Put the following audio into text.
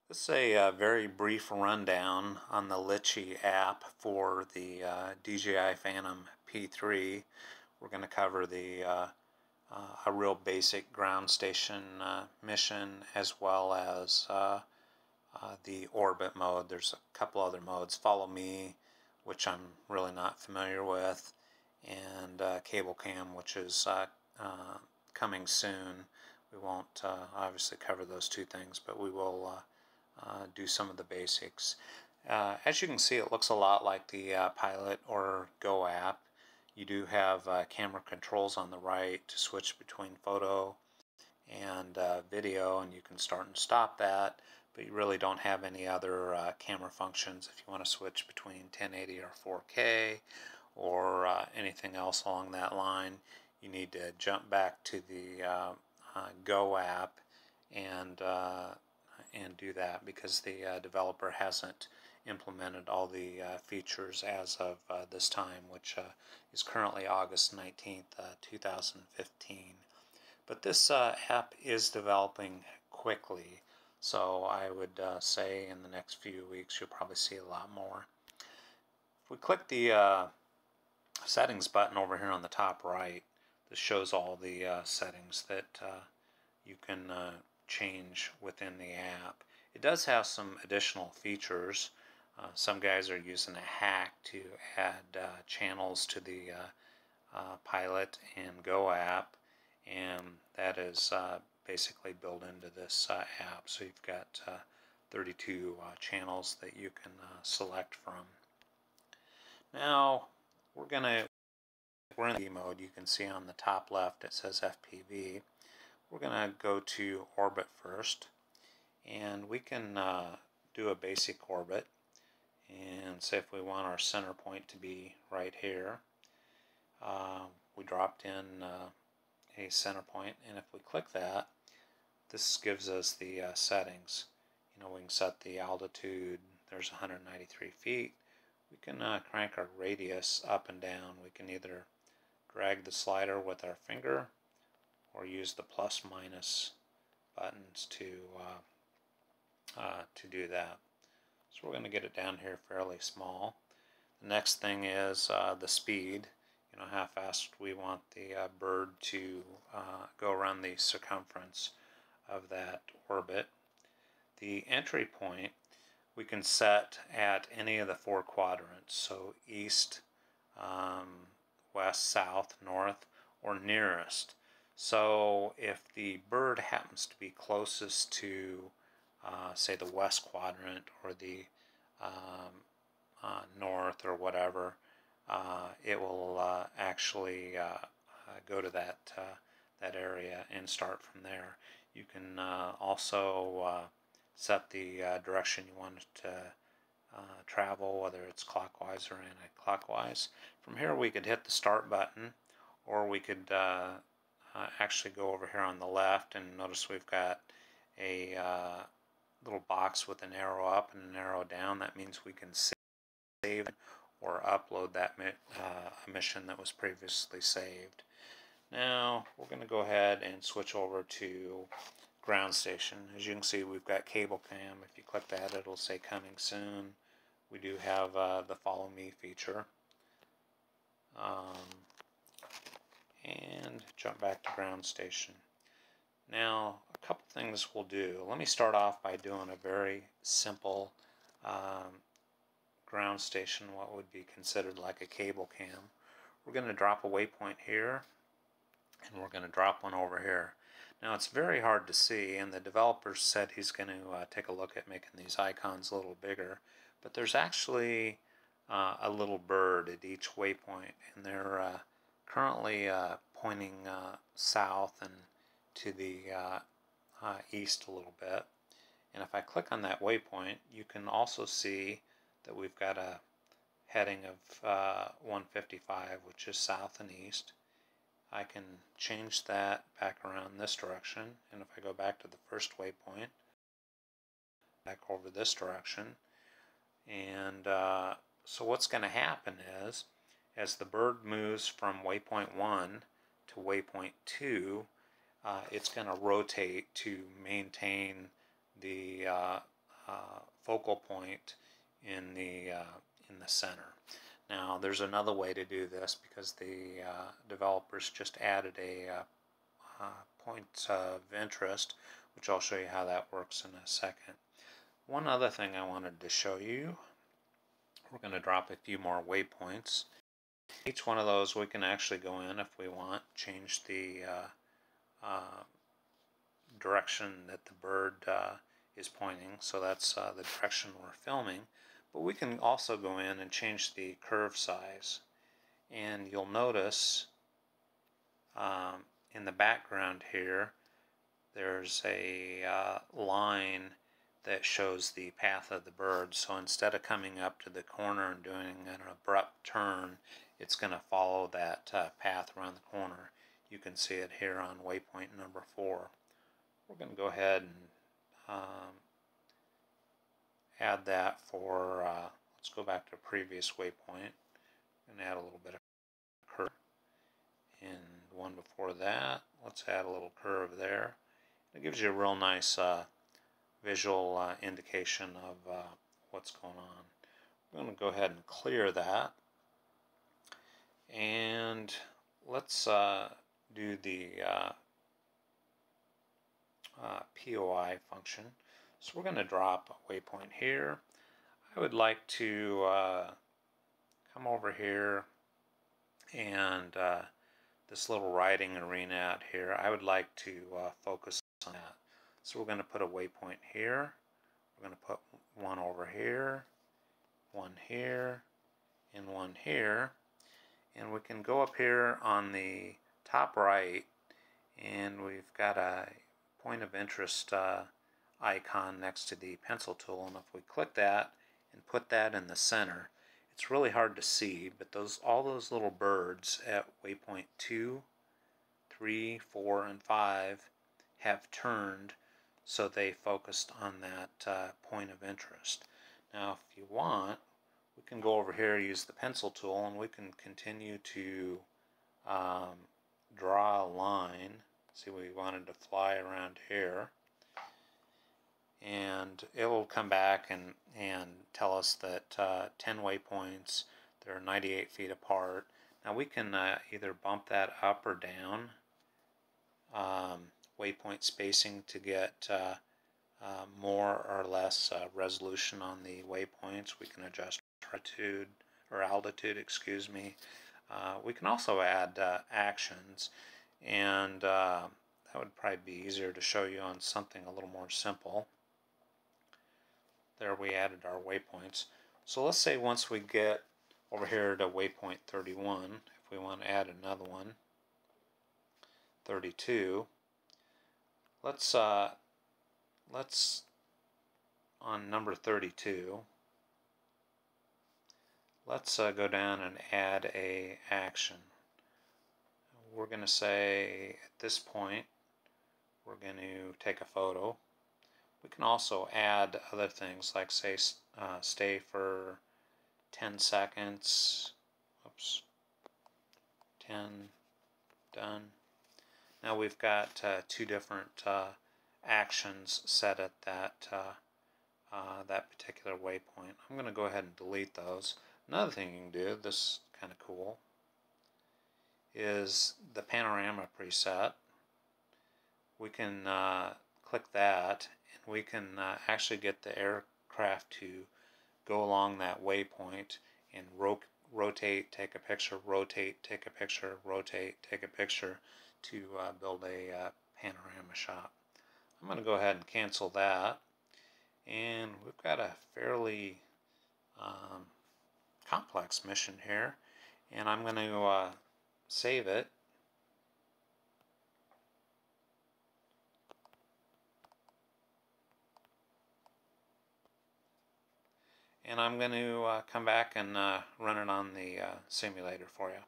This is a very brief rundown on the Litchi app for the DJI Phantom P3. We're going to cover a real basic ground station mission, as well as the orbit mode. There's a couple other modes. Follow me, which I'm really not familiar with, and cable cam, which is coming soon. We won't obviously cover those two things, but we will do some of the basics. As you can see, it looks a lot like the Pilot or Go app. You do have camera controls on the right to switch between photo and video, and you can start and stop that, but you really don't have any other camera functions if you want to switch between 1080 or 4K or anything else along that line. You need to jump back to the Go app and do that, because the developer hasn't implemented all the features as of this time, which is currently August 19th, 2015. But this app is developing quickly, so I would say in the next few weeks you'll probably see a lot more. If we click the settings button over here on the top right, this shows all the settings that you can change within the app. It does have some additional features. Some guys are using a hack to add channels to the Pilot and Go app, and that is basically built into this app. So you've got 32 channels that you can select from. Now we're in the mode. You can see on the top left it says FPV. We're going to go to orbit first, and we can do a basic orbit and say if we want our center point to be right here. We dropped in a center point, and if we click that, this gives us the settings. We can set the altitude. There's 193 feet. We can crank our radius up and down. We can either drag the slider with our finger or use the plus minus buttons to do that. So we're going to get it down here fairly small. The next thing is the speed. How fast we want the bird to go around the circumference of that orbit. The entry point we can set at any of the four quadrants, so east, west, south, north, or nearest. So if the bird happens to be closest to say the west quadrant or the north or whatever, it will actually go to that area and start from there. You can also set the direction you want it to travel, whether it's clockwise or anti-clockwise. From here we could hit the start button, or we could actually go over here on the left, and notice we've got a little box with an arrow up and an arrow down. That means we can save or upload that mission that was previously saved. Now we're going to go ahead and switch over to ground station. As you can see, we've got cable cam. If you click that, it'll say coming soon. We do have the follow me feature. And jump back to ground station. Now a couple things we'll do. Let me start off by doing a very simple ground station, what would be considered like a cable cam. We're going to drop a waypoint here, and we're going to drop one over here. Now it's very hard to see, and the developer said he's going to take a look at making these icons a little bigger, but there's actually a little bird at each waypoint, and they're currently pointing south and to the east a little bit. And if I click on that waypoint, you can also see that we've got a heading of 155, which is south and east. I can change that back around this direction, and if I go back to the first waypoint, back over this direction, and so what's going to happen is, as the bird moves from waypoint 1 to waypoint 2, it's going to rotate to maintain the focal point in the center. Now there's another way to do this because the developers just added a point of interest, which I'll show you how that works in a second. One other thing I wanted to show you, we're going to drop a few more waypoints. Each one of those we can actually go in if we want, change the direction that the bird is pointing, so that's the direction we're filming. But we can also go in and change the curve size, and you'll notice in the background here there's a line that shows the path of the bird. So instead of coming up to the corner and doing an abrupt turn, it's going to follow that path around the corner. You can see it here on waypoint number 4. We're going to go ahead and add that for, let's go back to previous waypoint and add a little bit of curve. And one before that, let's add a little curve there. It gives you a real nice visual indication of what's going on. We're going to go ahead and clear that, and let's do the POI function. So we're going to drop a waypoint here. I would like to come over here and this little riding arena out here, I would like to focus on that. So we're going to put a waypoint here, we're going to put one over here, one here, and one here, and we can go up here on the top right and we've got a point of interest icon next to the pencil tool, and if we click that and put that in the center, it's really hard to see, but all those little birds at waypoint 2, 3, 4, and 5 have turned so they focused on that point of interest. Now if you want, we can go over here, use the pencil tool, and we can continue to draw a line. See, we wanted to fly around here, and it will come back and tell us that 10 waypoints, they're 98 feet apart. Now we can either bump that up or down, waypoint spacing, to get more or less resolution on the waypoints. We can adjust altitude, excuse me. We can also add actions, and that would probably be easier to show you on something a little more simple. There we added our waypoints. So let's say once we get over here to waypoint 31, if we want to add another one, 32, let's on number 32, let's go down and add a action. We're going to say at this point we're going to take a photo. We can also add other things like say stay for 10 seconds. Oops. 10. Done. Now we've got two different actions set at that that particular waypoint. I'm going to go ahead and delete those. Another thing you can do, this is kind of cool, is the panorama preset. We can click that, and we can actually get the aircraft to go along that waypoint and rotate, take a picture, rotate, take a picture, rotate, take a picture to build a panorama shot. I'm going to go ahead and cancel that, and we've got a fairly complex mission here, and I'm going to save it. And I'm going to come back and run it on the simulator for you.